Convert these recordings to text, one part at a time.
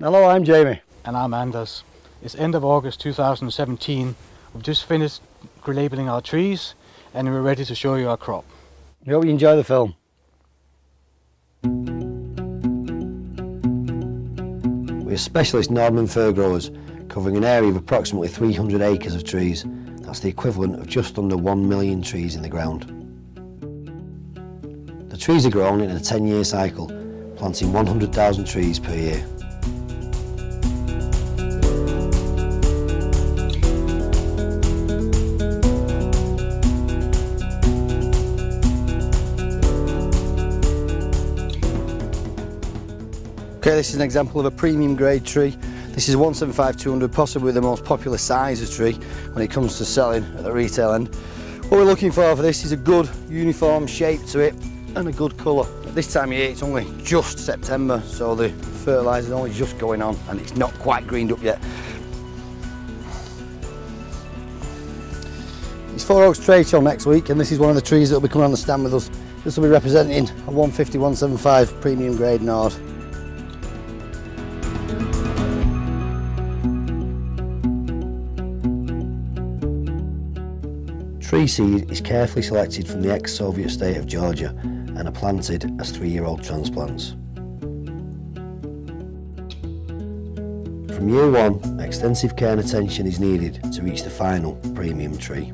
Hello, I'm Jamie. And I'm Anders. It's end of August 2017. We've just finished labeling our trees and we're ready to show you our crop. We hope you enjoy the film. We're specialist Nordman fir growers covering an area of approximately 300 acres of trees. That's the equivalent of just under 1 million trees in the ground. The trees are grown in a 10-year cycle, planting 100,000 trees per year. Okay, this is an example of a premium grade tree. This is 175-200, possibly the most popular size of tree when it comes to selling at the retail end. What we're looking for this is a good uniform shape to it and a good colour. At this time of year it's only just September, so the fertiliser is only just going on and it's not quite greened up yet. It's 4 Oaks Trade Show next week and this is one of the trees that will be coming on the stand with us. This will be representing a 150-175 premium grade Nord. Tree seed is carefully selected from the ex-Soviet state of Georgia and are planted as 3-year-old transplants. From year one, extensive care and attention is needed to reach the final premium tree.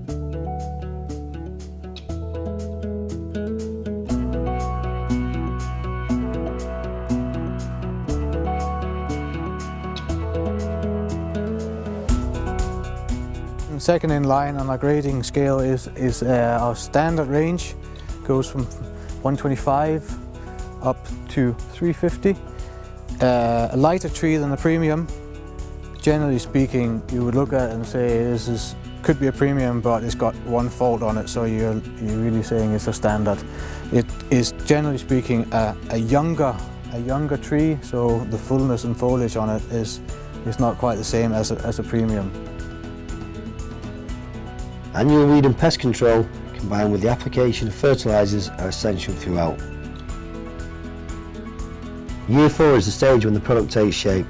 Second in line on our grading scale is our standard range. Goes from 125 up to 350. A lighter tree than a premium. Generally speaking, you would look at it and say could be a premium, but it's got one fault on it, so you're really saying it's a standard. It is generally speaking a younger tree, so the fullness and foliage on it is not quite the same as a premium. Annual weed and pest control, combined with the application of fertilisers, are essential throughout. Year 4 is the stage when the product takes shape.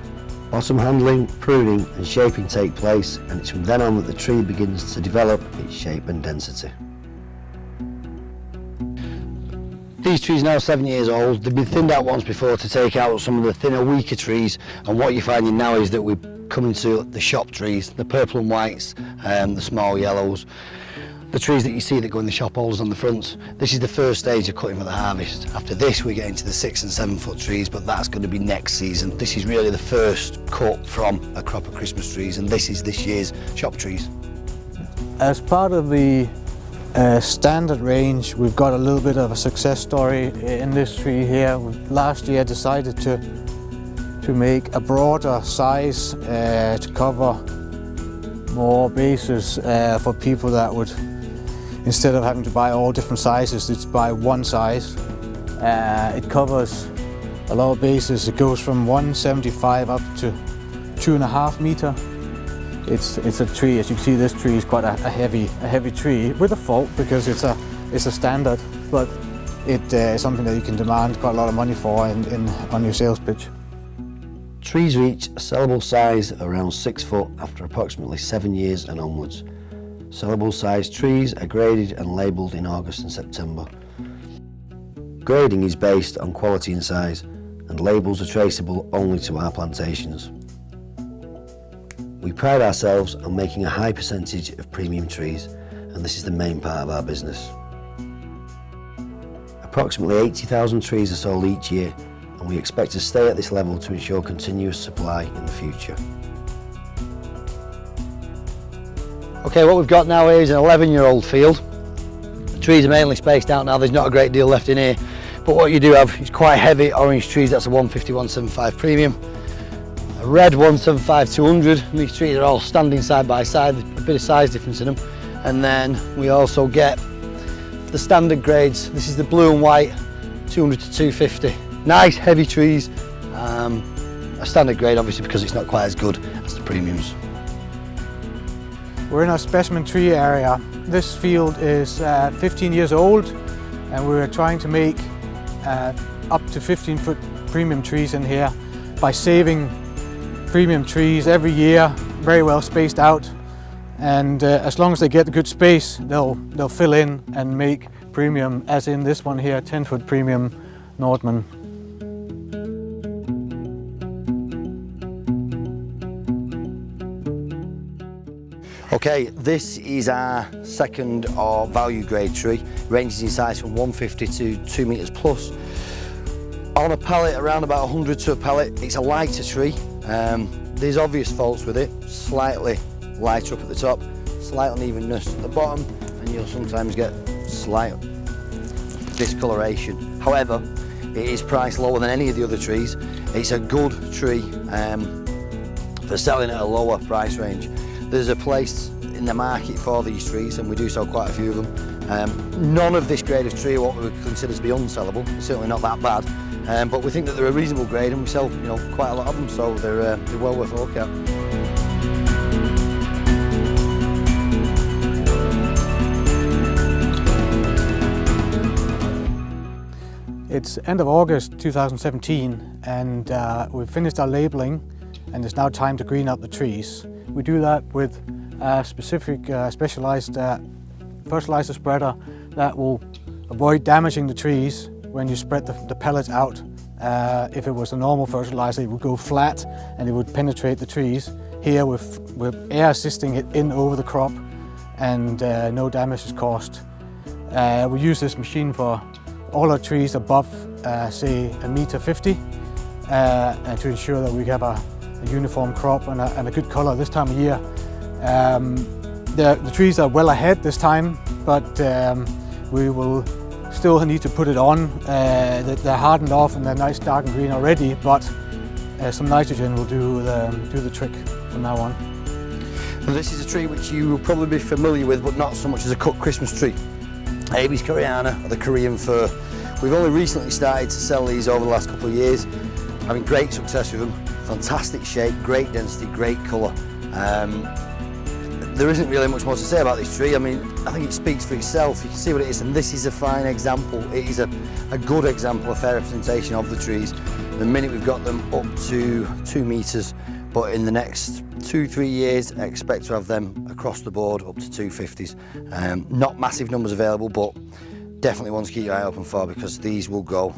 Bottom handling, pruning and shaping take place, and it's from then on that the tree begins to develop its shape and density. These trees are now 7 years old. They've been thinned out once before to take out some of the thinner, weaker trees, and what you're finding now is that we're coming to the shop trees, the purple and whites, the small yellows, the trees that you see that go in the shop holders on the fronts. This is the first stage of cutting for the harvest. After this we get into the 6 and 7 foot trees, but that's going to be next season. This is really the first cut from a crop of Christmas trees, and this is this year's shop trees. As part of the standard range, we've got a little bit of a success story in this tree here. We last year decided to make a broader size to cover more bases for people that would, instead of having to buy all different sizes, it's buy one size. It covers a lot of bases. It goes from 175 up to 2.5 meter. It's a tree, as you can see, this tree is quite a heavy tree with a fault because it's a standard, but it is something that you can demand quite a lot of money for on your sales pitch. Trees reach a sellable size of around 6 foot after approximately 7 years and onwards. Sellable sized trees are graded and labelled in August and September. Grading is based on quality and size, and labels are traceable only to our plantations. We pride ourselves on making a high percentage of premium trees, and this is the main part of our business. Approximately 80,000 trees are sold each year, and we expect to stay at this level to ensure continuous supply in the future. Okay, what we've got now here is an 11-year-old field. The trees are mainly spaced out now, there's not a great deal left in here, but what you do have is quite heavy orange trees. That's a 150-175 premium. A red 175-200, and these trees are all standing side by side, a bit of size difference in them. And then we also get the standard grades. This is the blue and white 200 to 250. Nice heavy trees, a standard grade obviously because it's not quite as good as the premiums. We're in our specimen tree area. This field is 15 years old and we're trying to make up to 15-foot premium trees in here by saving premium trees every year, very well spaced out, and as long as they get good space, they'll fill in and make premium, as in this one here, 10-foot premium Nordman. Okay, this is our second or value grade tree, ranges in size from 150 to 2 metres plus. On a pallet, around about 100 to a pallet. It's a lighter tree. There's obvious faults with it, slightly lighter up at the top, slight unevenness at the bottom, and you'll sometimes get slight discoloration. However, it is priced lower than any of the other trees. It's a good tree for selling at a lower price range. There's a place in the market for these trees, and we do sell quite a few of them. None of this grade of tree are what we would consider to be unsellable. It's certainly not that bad, but we think that they're a reasonable grade, and we sell, quite a lot of them, so they're well worth a look at. It's end of August 2017, and we've finished our labelling, and it's now time to green up the trees. We do that with a specific specialised fertiliser spreader that will avoid damaging the trees when you spread the pellets out. If it was a normal fertiliser, it would go flat and it would penetrate the trees. Here we're air assisting it in over the crop, and no damage is caused. We use this machine for all our trees above, say, 1.50 m, and to ensure that we have a uniform crop and a good colour this time of year. The trees are well ahead this time, but we will still need to put it on. They're hardened off and they're nice dark and green already, but some nitrogen will do the trick from now on. And this is a tree which you will probably be familiar with, but not so much as a cut Christmas tree. Abies Koreana, or the Korean fir. We've only recently started to sell these over the last couple of years, having great success with them. Fantastic shape, great density, great colour. There isn't really much more to say about this tree. I mean, I think it speaks for itself. You can see what it is, and this is a fine example. It is a good example, a fair representation of the trees. The minute we've got them up to 2 metres, but in the next 2-3 years, I expect to have them across the board up to 250s. Not massive numbers available, but definitely ones to keep your eye open for, because these will go,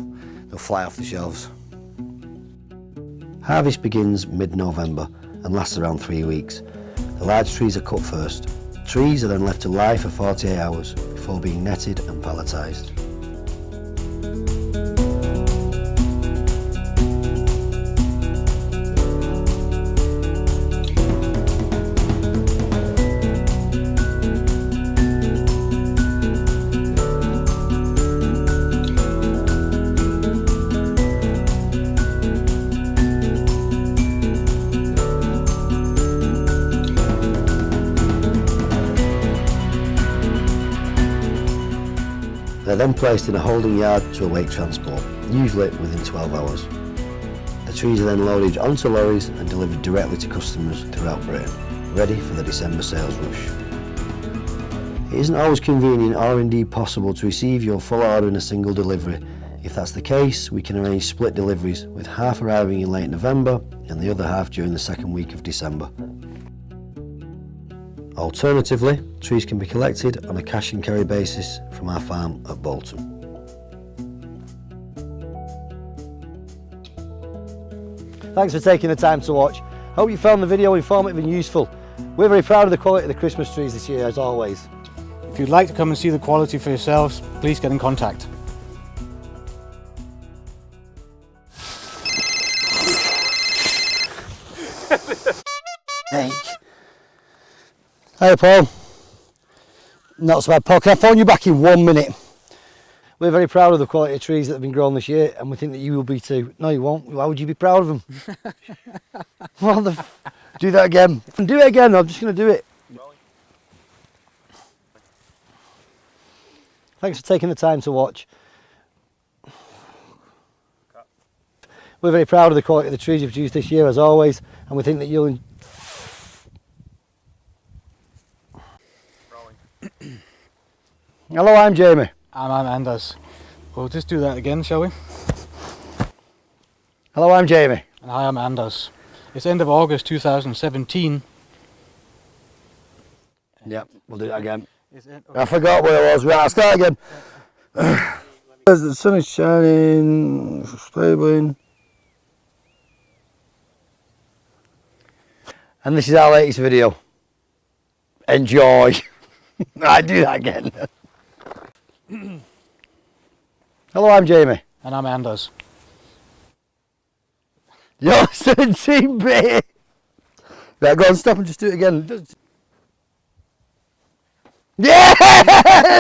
they'll fly off the shelves. Harvest begins mid-November and lasts around 3 weeks. The large trees are cut first. Trees are then left to lie for 48 hours before being netted and palletised. They're then placed in a holding yard to await transport, usually within 12 hours. The trees are then loaded onto lorries and delivered directly to customers throughout Britain, ready for the December sales rush. It isn't always convenient or indeed possible to receive your full order in a single delivery. If that's the case, we can arrange split deliveries, with half arriving in late November and the other half during the second week of December. Alternatively, trees can be collected on a cash and carry basis from our farm at Bolton. Thanks for taking the time to watch. Hope you found the video informative and useful. We're very proud of the quality of the Christmas trees this year, as always. If you'd like to come and see the quality for yourselves, please get in contact. Hey. Hi Paul. Not so bad, Paul. Can I phone you back in 1 minute? We're very proud of the quality of trees that have been grown this year, and we think that you will be too. No, you won't. Why would you be proud of them? Do that again. Do it again. I'm just going to do it. Thanks for taking the time to watch. We're very proud of the quality of the trees you've produced this year, as always, and we think that you'll. Hello, I'm Jamie. I'm Anders. We'll just do that again, shall we? Hello, I'm Jamie. And hi, I'm Anders. It's end of August 2017. Yep, we'll do that again. Okay. I forgot where I was. Right, I'll start again. As the sun is shining, stabling. And this is our latest video. Enjoy. I do that again. Hello, I'm Jamie. And I'm Anders. You're 17B. Right, go on, stop and just do it again. Yes!